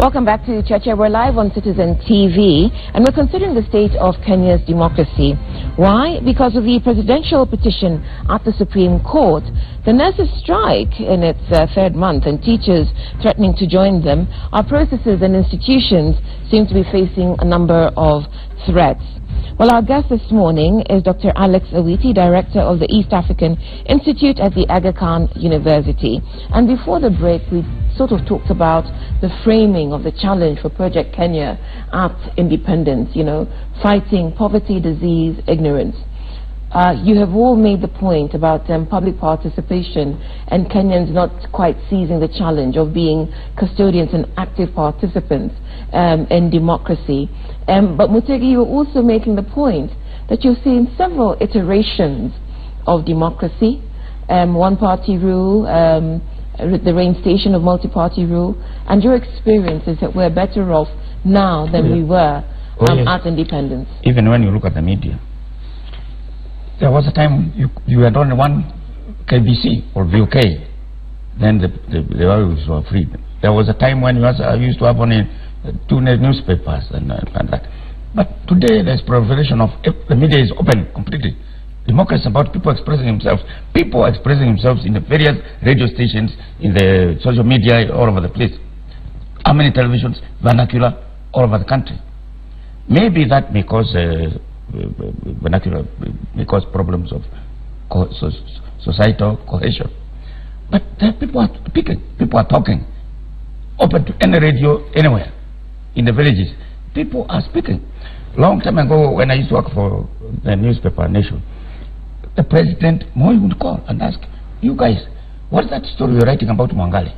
Welcome back to Cheche. We're live on Citizen TV and we're considering the state of Kenya's democracy. Why? Because of the presidential petition at the Supreme Court. The nurses' strike in its third month and teachers threatening to join them. Our processes and institutions seem to be facing a number of threats. Well, our guest this morning is Dr. Alex Awiti, Director of the East African Institute at the Aga Khan University. And before the break, we sort of talked about the framing of the challenge for Project Kenya at independence, fighting poverty, disease, ignorance. You have all made the point about public participation and Kenyans not quite seizing the challenge of being custodians and active participants in democracy. But Mutegi, you're also making the point that you're seeing several iterations of democracy, one-party rule, the reinstation of multi-party rule, and your experience is that we're better off now than we were at independence. Even when you look at the media, there was a time you had only one KBC or VOK, then the others were free. There was a time when you used to have only two newspapers and that. But today there's proliferation of, the media is open completely. Democracy is about people expressing themselves. People expressing themselves in the various radio stations, in the social media, all over the place. How many televisions, vernacular, all over the country. Maybe that may cause vernacular, may cause problems of societal cohesion. But people are speaking, people are talking. Open to any radio, anywhere. In the villages, people are speaking. Long time ago, when I used to work for the newspaper Nation, the president Moi would call and ask, you guys, what's that story you're writing about Mwangale?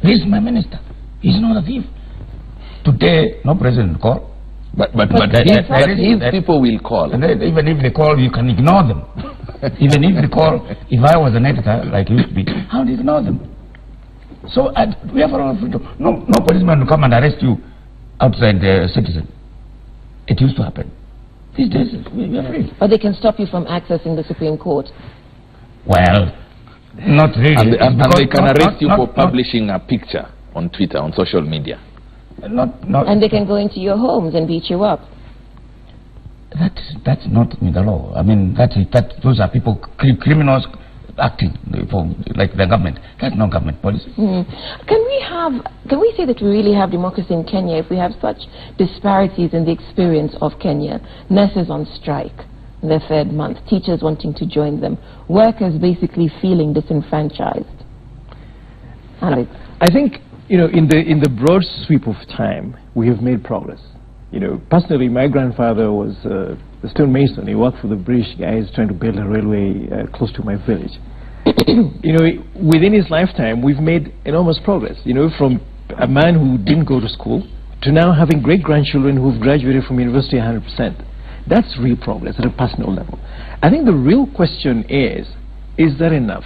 This is my minister. He's not a thief. Today, no president will call. But if people will call. And then, even if they call, you can ignore them. Even if they call, if I was an editor, like you used to be, how do you ignore them? So we have a lot of freedom. No policeman will come and arrest you outside the Citizen. It used to happen. These days, we are free. Or they can stop you from accessing the Supreme Court. Well, not really. And they can arrest you for publishing a picture on Twitter, on social media. And they can go into your homes and beat you up. That's not in the law. I mean, those are people, criminals acting for, like the government. That's not government policy. Can we say that we really have democracy in Kenya if we have such disparities in the experience of Kenya? Nurses on strike in their third month, teachers wanting to join them, workers basically feeling disenfranchised. Alex. I think, in the broad sweep of time, we have made progress. Personally, my grandfather was a stonemason. He worked for the British guys trying to build a railway close to my village. Within his lifetime, we've made enormous progress. From a man who didn't go to school to now having great-grandchildren who've graduated from university 100%. That's real progress at a personal level. I think the real question is that enough?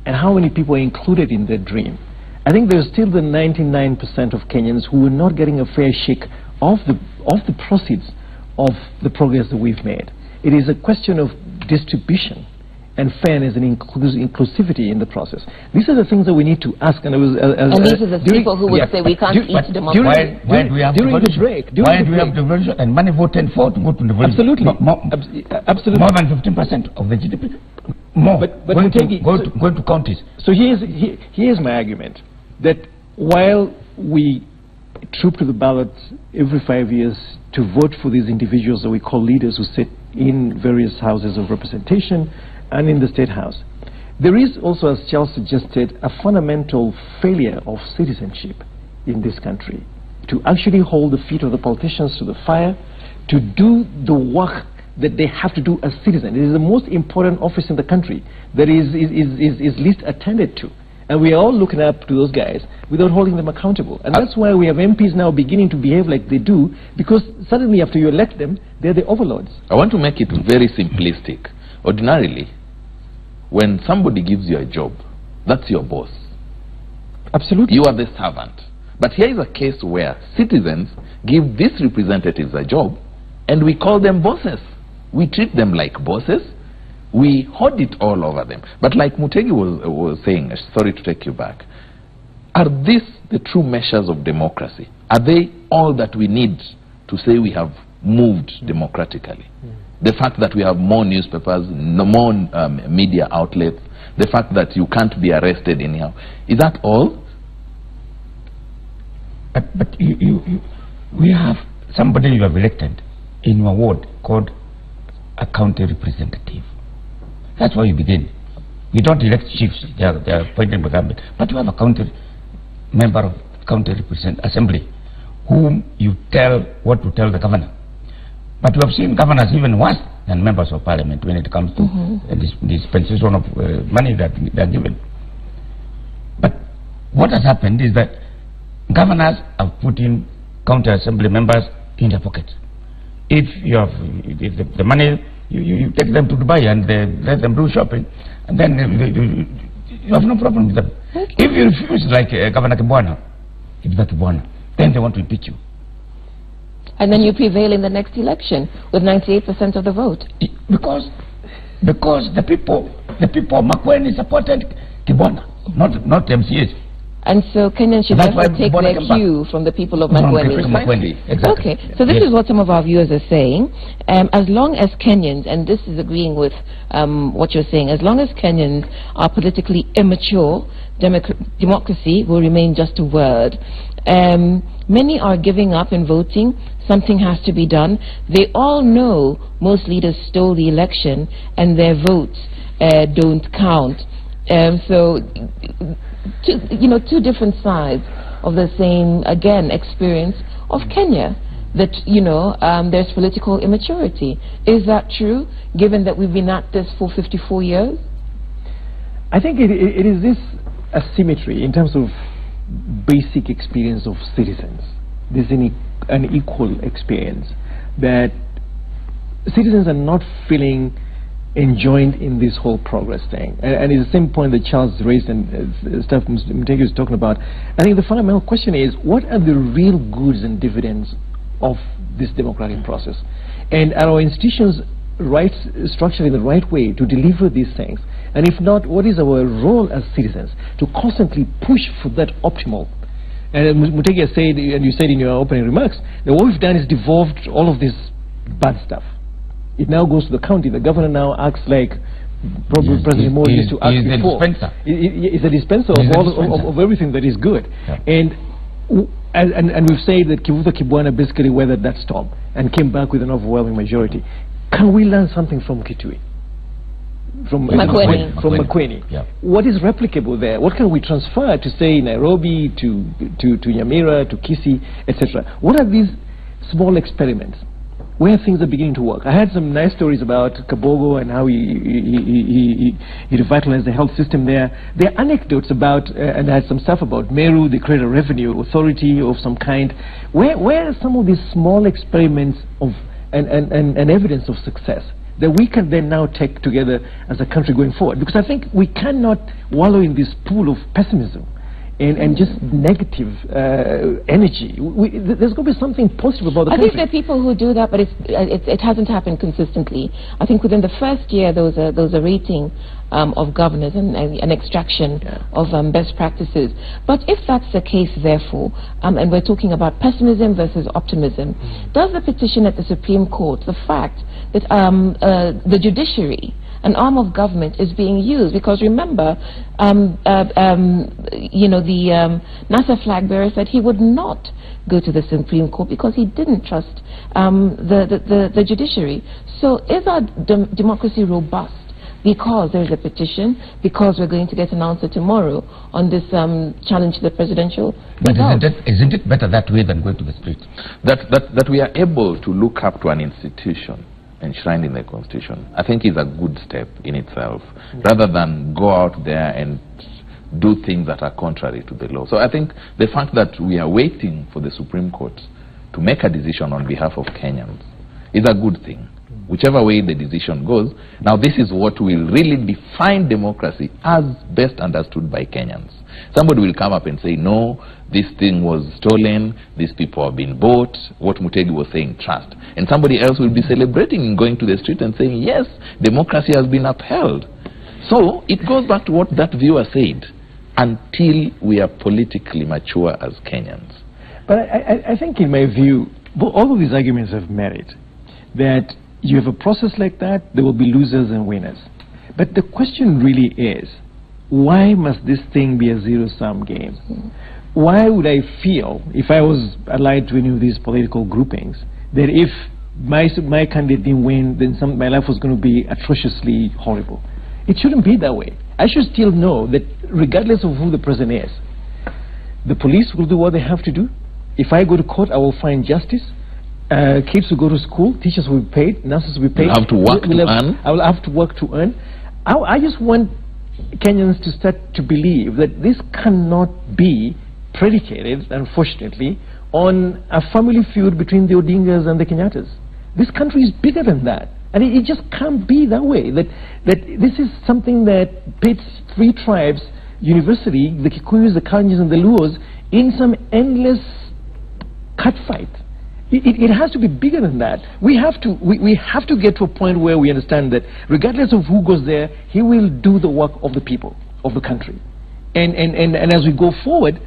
And how many people are included in that dream? I think there's still the 99% of Kenyans who are not getting a fair shake of the proceeds of the progress that we've made. It is a question of distribution and fairness and inclusivity in the process. These are the things that we need to ask. And these are the people who would say we can't eat democracy. Why do we have diversion and money voted for to go to the Absolutely. Absolutely. More than 15% of the GDP. More. But go to counties. So here's my argument, that while we troop to the ballot every 5 years to vote for these individuals that we call leaders who sit in various houses of representation and in the State House, there is also, as Charles suggested, a fundamental failure of citizenship in this country to actually hold the feet of the politicians to the fire, to do the work that they have to do as citizens. It is the most important office in the country that is least attended to. And we are all looking up to those guys without holding them accountable. And that's why we have MPs now beginning to behave like they do, because suddenly after you elect them, they're the overlords. I want to make it very simplistic. Ordinarily, when somebody gives you a job, that's your boss. Absolutely. You are the servant. But here is a case where citizens give these representatives a job, and we call them bosses. We treat them like bosses. We hoard it all over them. But like Mutegi was saying, sorry to take you back, Are these the true measures of democracy? Are they all that we need to say we have moved democratically? The fact that we have more newspapers, more media outlets, the fact that you can't be arrested anyhow, is that all? But we have somebody you have elected in your ward called a county representative. That's where you begin. You don't elect chiefs, they are appointed by government, but you have a county member of county assembly whom you tell what to tell the governor. But we have seen governors even worse than members of parliament when it comes to dispensation of money that they are given. But what has happened is that governors have put in county assembly members in their pockets. If you have the money, you take them to Dubai and let them do shopping, and then you have no problem with them. Okay. If you refuse, like Governor Kibwana, then they want to impeach you. And then you prevail in the next election with 98% of the vote. Because the people of Makueni supported Kibwana, not MCAs. And so Kenyans should therefore take their cue from the people of Makueni. Exactly. Okay, so this is what some of our viewers are saying. As long as Kenyans, and this is agreeing with what you're saying, as long as Kenyans are politically immature, democracy will remain just a word. Many are giving up in voting. Something has to be done. They all know most leaders stole the election and their votes don't count. So, two different sides of the same, again, experience of Kenya. That, there's political immaturity. Is that true, given that we've been at this for 54 years? I think it is this asymmetry in terms of basic experience of citizens. There's an unequal experience that citizens are not feeling enjoined in this whole progress thing. And it's the same point that Charles raised and stuff Mutegi was talking about. I think the fundamental question is, what are the real goods and dividends of this democratic process? And are our institutions structured in the right way to deliver these things? And if not, what is our role as citizens to constantly push for that optimal? And Mutegi said, and you said in your opening remarks, that what we've done is devolved all of this bad stuff. It now goes to the county. The governor now acts like probably President Moore used to act before. He's a dispenser of everything that is good. Yeah. And we've said that Kivuta Kibwana basically weathered that storm and came back with an overwhelming majority. Can we learn something from Kitui? From Makueni. Yeah. What is replicable there? What can we transfer to, say, Nairobi, to Nyamira, to Kisii, etc.? What are these small experiments where things are beginning to work? I had some nice stories about Kabogo and how he revitalized the health system there. There are anecdotes about, and I had some stuff about Meru, the created a revenue authority of some kind. Where are some of these small experiments of and evidence of success that we can then now take together as a country going forward? Because I think we cannot wallow in this pool of pessimism and just negative energy. There's going to be something positive about the country. I think there are people who do that, but it hasn't happened consistently. I think within the first year there was a rating of governors and an extraction of best practices. But if that's the case, therefore, and we're talking about pessimism versus optimism, does the petition at the Supreme Court, the fact that the judiciary, an arm of government, is being used, because remember, the NASA flag bearer said he would not go to the Supreme Court because he didn't trust the judiciary. So is our democracy robust because there's a petition, because we're going to get an answer tomorrow on this challenge to the presidential result? But isn't it better that way than going to the street? That we are able to look up to an institution enshrined in the Constitution, I think is a good step in itself, rather than go out there and do things that are contrary to the law. So I think the fact that we are waiting for the Supreme Court to make a decision on behalf of Kenyans is a good thing, whichever way the decision goes. Now this is what will really define democracy as best understood by Kenyans. Somebody will come up and say, no, this thing was stolen, these people have been bought, what Mutegi was saying, trust. And somebody else will be celebrating and going to the street and saying, yes, democracy has been upheld. So it goes back to what that viewer said. until we are politically mature as Kenyans. But I think, in my view, all of these arguments have merit. That you have a process like that, there will be losers and winners. But the question really is, why must this thing be a zero-sum game? Why would I feel, if I was allied to any of these political groupings, that if my candidate didn't win, then my life was going to be atrociously horrible? It shouldn't be that way. I should still know that regardless of who the president is, the police will do what they have to do. If I go to court, I will find justice. Kids will go to school, teachers will be paid, nurses will be paid. You'll have to work to earn. I will have to work to earn. I just want Kenyans to start to believe that this cannot be predicated, unfortunately, on a family feud between the Odingas and the Kenyattas. This country is bigger than that. And it just can't be that way. That this is something that pits three tribes universally, the Kikuyus, the Kalenjins, and the Luos, in some endless catfight. It has to be bigger than that. We have to get to a point where we understand that regardless of who goes there, he will do the work of the people, of the country. And as we go forward,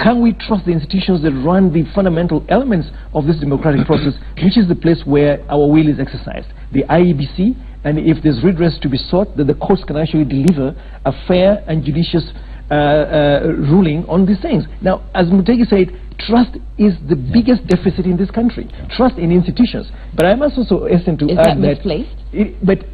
can we trust the institutions that run the fundamental elements of this democratic process, which is the place where our will is exercised? The IEBC, and if there's redress to be sought, that the courts can actually deliver a fair and judicious ruling on these things. Now, as Mutegi said, trust is the biggest deficit in this country. Trust in institutions. But I must also hasten to add that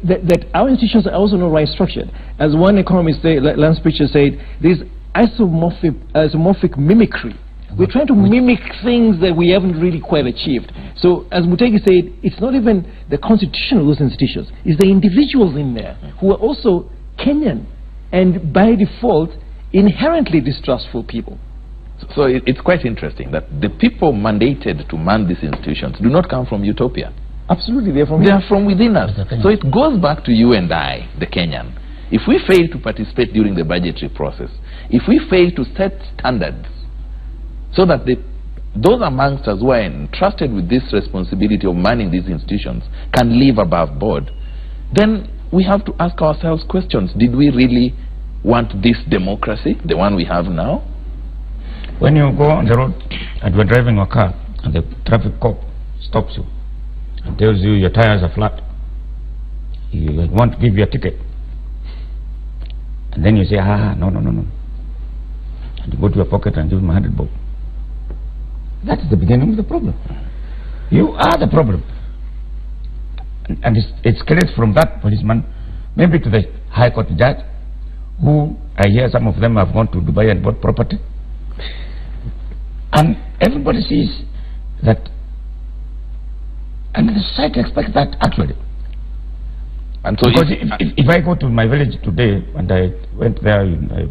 that our institutions are also not right structured. As one economist, Lance Pitcher, said, there's isomorphic mimicry. We're trying to mimic things that we haven't really quite achieved. So, as Mutegi said, it's not even the constitution of those institutions. It's the individuals in there who are also Kenyan and, by default, inherently distrustful people. So it's quite interesting that the people mandated to man these institutions do not come from utopia. Absolutely, they are from within us. So it goes back to you and I, the Kenyan. If we fail to participate during the budgetary process, if we fail to set standards so that those amongst us who are entrusted with this responsibility of manning these institutions can live above board, then we have to ask ourselves questions. Did we really want this democracy, the one we have now? When you go on the road and you're driving a car and the traffic cop stops you and tells you your tires are flat, you want to give you a ticket, and then you say, no, and you go to your pocket and give him 100 bob. That's the beginning of the problem. You are the problem. And it escalates from that policeman maybe to the High Court judge, who I hear some of them have gone to Dubai and bought property. And everybody sees that, and the society expects that actually. And so because if I go to my village today, and I went there, I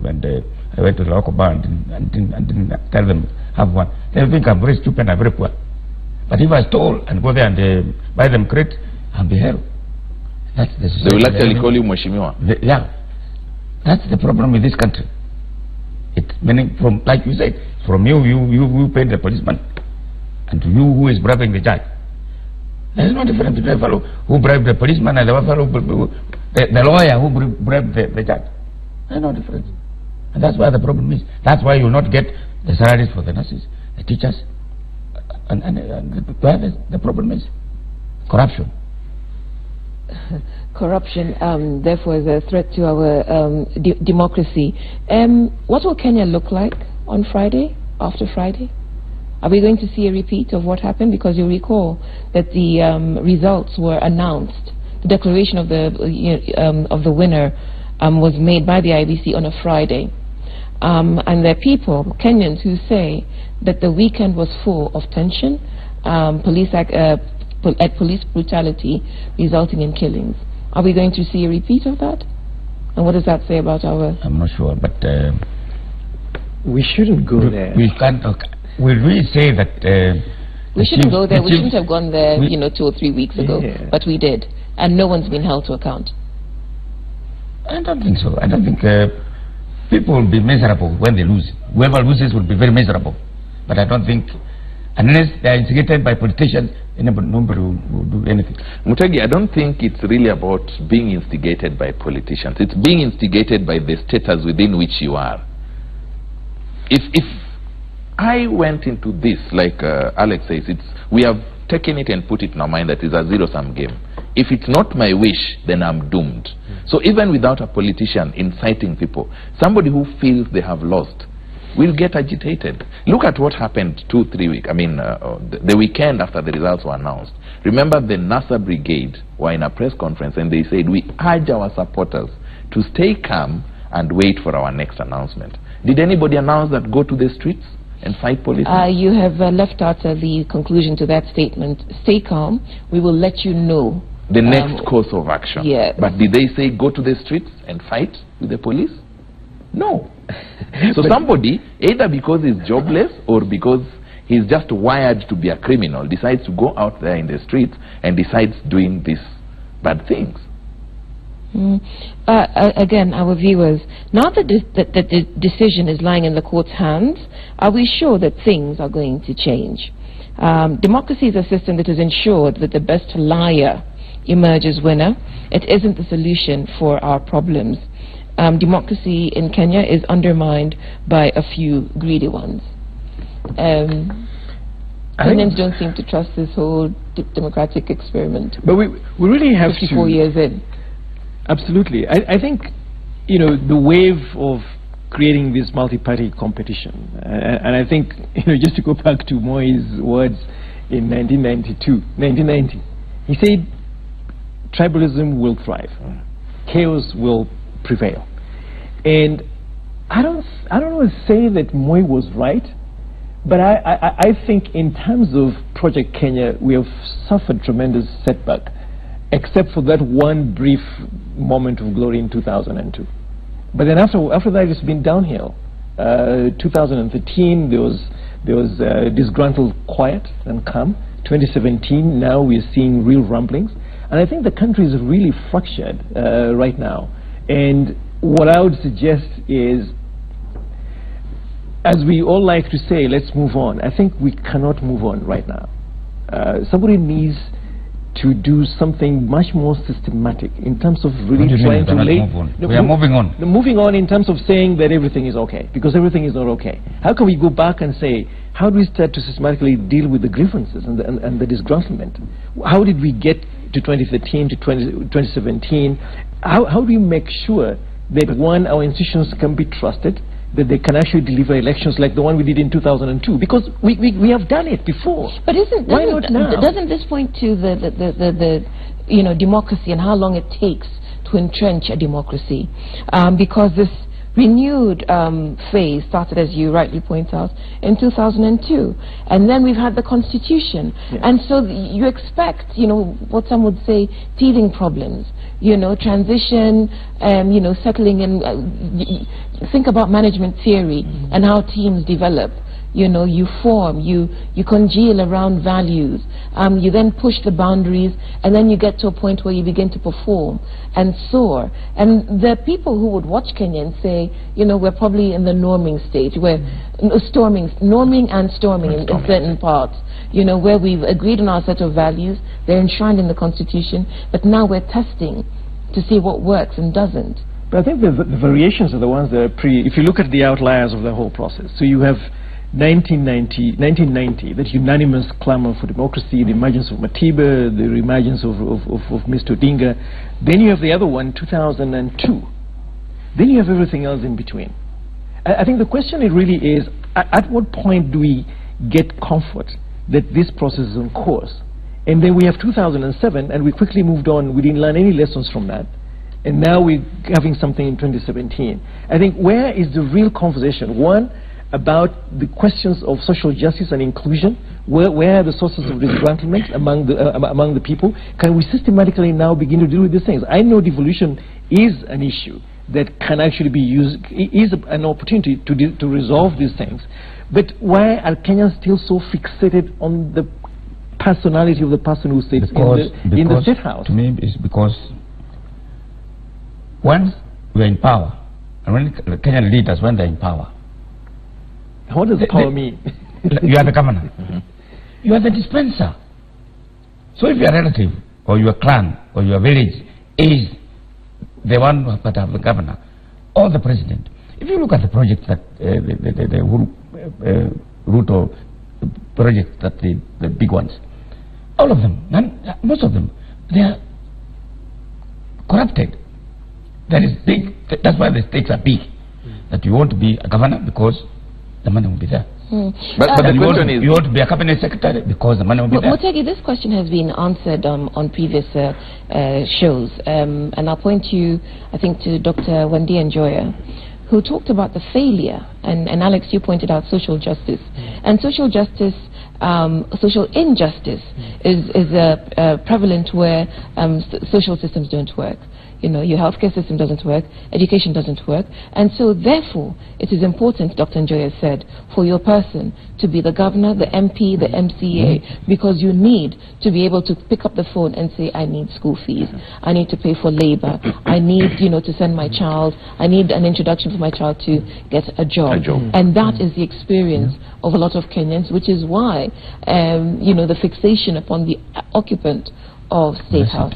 went to the local bar and didn't tell them have one, they think I'm very stupid and I'm very poor. But if I stole and go there and buy them crate, I'll be hell. That's the society. They will actually call you Mheshimiwa. Yeah, that's the problem with this country. It's meaning from, like you said, from you paid the policeman, and to you who is bribing the judge. There is no difference between the fellow who bribed the policeman and the fellow, the lawyer who bribed the judge. There is no difference. And that's why the problem is. That's why you will not get the salaries for the nurses, the teachers, and the problem is corruption. Corruption, therefore, is a threat to our democracy. What will Kenya look like on Friday, after Friday? Are we going to see a repeat of what happened? Because you recall that the results were announced. The declaration of the winner was made by the IBC on a Friday. And there are people, Kenyans, who say that the weekend was full of tension, police brutality resulting in killings. Are we going to see a repeat of that? And what does that say about our... I'm not sure, but... we shouldn't go there. We can't... Will we say that... we shouldn't go there. We shouldn't have gone there, 2 or 3 weeks ago. Yeah. But we did. And no one's been held to account. I don't think so. I don't think... people will be miserable when they lose. Whoever loses will be very miserable. But I don't think... Unless they are instigated by politicians, nobody will do anything. Mutegi, I don't think it's really about being instigated by politicians. It's being instigated by the status within which you are. If I went into this, like Alex says, we have taken it and put it in our mind that it's a zero-sum game. If it's not my wish, then I'm doomed. So even without a politician inciting people, somebody who feels they have lost will get agitated. Look at what happened 2-3 weeks. I mean, the weekend after the results were announced. Remember, the NASA brigade were in a press conference and they said, we urge our supporters to stay calm and wait for our next announcement. Did anybody announce that go to the streets and fight police? You have left out the conclusion to that statement. Stay calm. We will let you know the next course of action. Yeah. But did they say go to the streets and fight with the police? No. So somebody, either because he's jobless or because he's just wired to be a criminal, decides to go out there in the streets and decides doing these bad things. Again, our viewers, now that the decision is lying in the court's hands, are we sure that things are going to change? Democracy is a system that has ensured that the best liar emerges winner. It isn't the solution for our problems. Democracy in Kenya is undermined by a few greedy ones. Kenyans don't seem to trust this whole democratic experiment. But we really have 54 years in. Absolutely. I think, you know, the wave of creating this multi-party competition, and I think, you know, just to go back to Moi's words in 1990, he said, tribalism will thrive, chaos will prevail. And I don't want to say that Moi was right, but I think in terms of Project Kenya, we have suffered tremendous setback, except for that one brief moment of glory in 2002. But then after that, it's been downhill. 2013, there was disgruntled quiet and calm. 2017, now we're seeing real rumblings. And I think the country is really fractured right now. And what I would suggest is, as we all like to say, let's move on. I think we cannot move on right now. Somebody needs to do something much more systematic in terms of really trying to lay... We are moving on. Moving on in terms of saying that everything is okay, because everything is not okay. How can we go back and say, how do we start to systematically deal with the grievances and the disgruntlement? How did we get to 2013 to 2017? How do we make sure that, one, our institutions can be trusted, that they can actually deliver elections like the one we did in 2002, because we have done it before. But why not now? Doesn't this point to the you know, democracy and how long it takes to entrench a democracy? Because this renewed phase started, as you rightly point out, in 2002, and then we've had the Constitution, and so you expect, you know, what some would say teething problems, you know, transition, you know, settling in. Think about management theory and how teams develop. You know, you form, you congeal around values, you then push the boundaries, and then you get to a point where you begin to perform and soar. And there are people who would watch Kenya and say, you know, we're probably in the norming stage, where norming and storming in certain parts, you know, where we've agreed on our set of values, they're enshrined in the Constitution, but now we're testing to see what works and doesn't. But I think the variations are the ones that are if you look at the outliers of the whole process. So you have 1990, that unanimous clamor for democracy, the emergence of Matiba, the emergence of Mr. Odinga. Then you have the other one, 2002. Then you have everything else in between. I think the question it really is, at what point do we get comfort that this process is on course? And then we have 2007, and we quickly moved on. We didn't learn any lessons from that. And now we're having something in 2017. I think where is the real conversation? One, about the questions of social justice and inclusion. Where are the sources of disgruntlement among the people? Can we systematically now begin to deal with these things? I know devolution is an issue that can actually be used, is an opportunity to resolve these things. But why are Kenyans still so fixated on the personality of the person who sits in the State House? To me, it's because once we're in power, and when the Kenyan leaders, when they're in power, what does power mean? You are the governor. You are the dispenser. So if your relative or your clan or your village is the one that have the governor or the president, If you look at the projects that the Ruto projects, that the big ones, all of them, most of them, they are corrupted. That is big. That's why the stakes are big. That you want to be a governor because the money will be there. But the question is, you want to be a cabinet secretary because the money will be there. Mutegi, this question has been answered on previous shows, and I'll point you, I think, to Dr. Wendy Njoya, who talked about the failure, and Alex, you pointed out social justice, and social justice. Social injustice is prevalent where social systems don't work. You know, your healthcare system doesn't work, education doesn't work, and so therefore it is important, Dr. Njoya said, for your person to be the governor, the MP, the MCA, because you need to be able to pick up the phone and say, I need school fees, I need to pay for labor, I need, you know, to send my child, I need an introduction for my child to get a job. And that is the experience of a lot of Kenyans, which is why, you know, the fixation upon the occupant of State House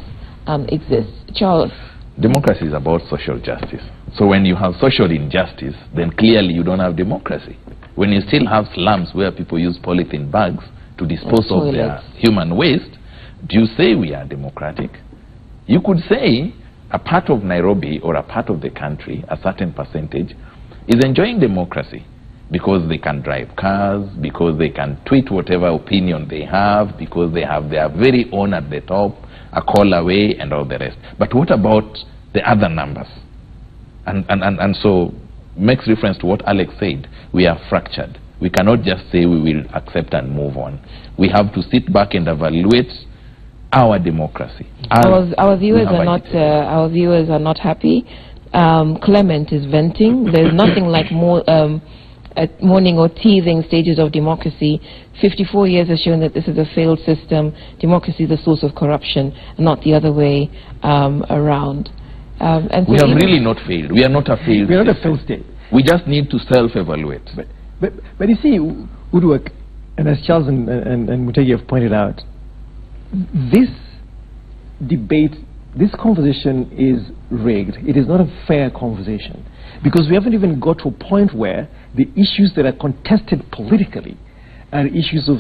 exists. Charles? Democracy is about social justice. So when you have social injustice, then clearly you don't have democracy. When you still have slums where people use polythene bags to dispose of their human waste, do you say we are democratic? You could say a part of Nairobi or a part of the country, a certain percentage, is enjoying democracy because they can drive cars, because they can tweet whatever opinion they have, because they have their very own at the top, a call away, and all the rest. But what about the other numbers? And so makes reference to what Alex said. We are fractured. We cannot just say we will accept and move on. We have to sit back and evaluate our democracy. Our viewers are not happy. Clement is venting. There's nothing like more morning or teething stages of democracy. 54 years has shown that this is a failed system. Democracy is the source of corruption, not the other way around. And so we have really not failed. We are not a failed. We are not a failed state. We just need to self-evaluate. But you see, Uduak, and as Charles and Mutegi have pointed out, this debate, this conversation is rigged. It is not a fair conversation, because we haven't even got to a point where the issues that are contested politically are issues of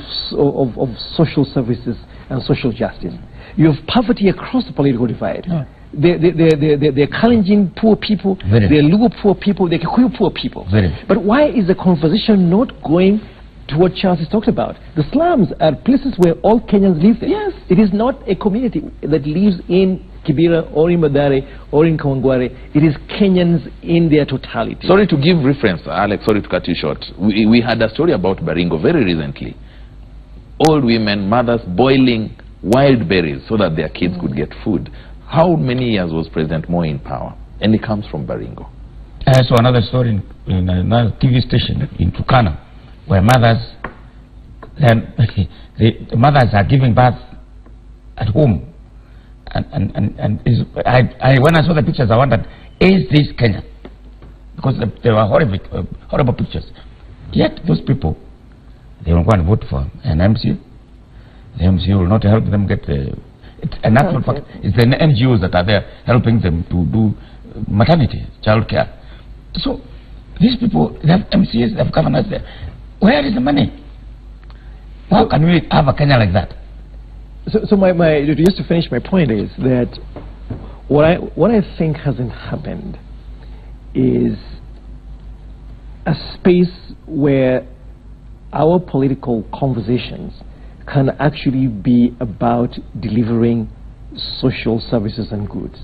social services and social justice. You have poverty across the political divide. They're challenging poor people, they're Luo poor people, they're Kikuyu poor people. But why is the conversation not going to what Charles has talked about? The slums are places where all Kenyans live there. Yes. It is not a community that lives in Kibera or in Madare or in Kawangware. It is Kenyans in their totality. Sorry to give reference, Alex, sorry to cut you short. We had a story about Baringo very recently. Old women, mothers boiling wild berries so that their kids could get food. How many years was President Moi in power? And it comes from Baringo. I saw another story in another TV station in Turkana, where mothers, then the mothers are giving birth at home. And when I saw the pictures, I wondered, is this Kenya? Because they were horrible pictures. Yet those people, they will go and vote for an MCA. The MCA will not help them get the... It's an actual fact. It's the NGOs that are there helping them to do maternity, child care. So these people, they have MCAs, they have governors there. Where is the money? How can we have a Kenya like that? So just to finish my point is that what I think hasn't happened is a space where our political conversations can actually be about delivering social services and goods.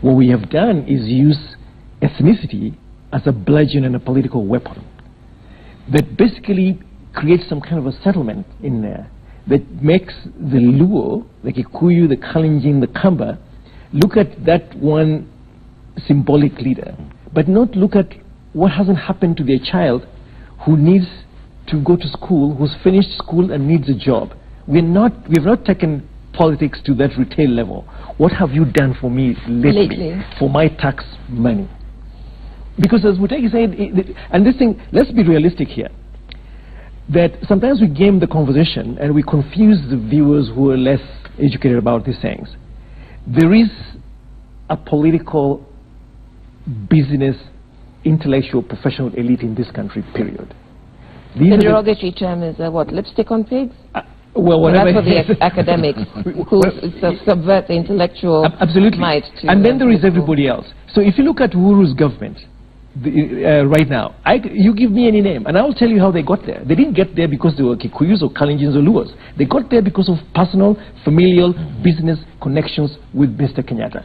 What we have done is use ethnicity as a bludgeon and a political weapon that basically creates some kind of a settlement in there that makes the Luo, the Kikuyu, the Kalenjin, the Kamba, look at that one symbolic leader, but not look at what hasn't happened to their child who needs to go to school, who's finished school and needs a job. We've not taken politics to that retail level. What have you done for me lately for my tax money? Because as Mutegi said, and this thing, let's be realistic here, that sometimes we game the conversation and we confuse the viewers who are less educated about these things. There is a political business intellectual, professional elite in this country, period. The derogatory term is what, lipstick on pigs? Well, whatever. That's for the academics who subvert the intellectual absolutely. might. And then there is everybody else. So if you look at Uhuru's government right now, you give me any name, and I will tell you how they got there. They didn't get there because they were Kikuyus or Kalenjins or Luos. They got there because of personal, familial, business connections with Mr. Kenyatta.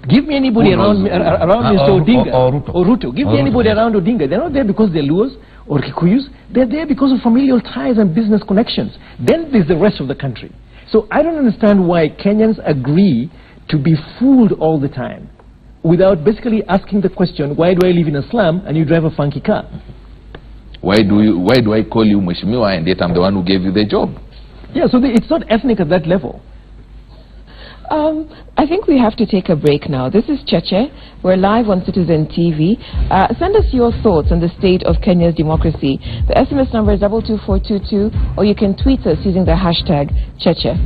Give me anybody around Mr. Odinga or Ruto. Give me anybody around Odinga. They're not there because they're Luos or Kikuyus. They're there because of familial ties and business connections. Then there's the rest of the country. So I don't understand why Kenyans agree to be fooled all the time without basically asking the question, why do I live in a slum and you drive a funky car? Why do I call you Mheshimiwa and yet I'm the one who gave you the job? Yeah, so it's not ethnic at that level. I think we have to take a break now. This is Cheche. We're live on Citizen TV. Send us your thoughts on the state of Kenya's democracy. The SMS number is 22422, or you can tweet us using the hashtag Cheche.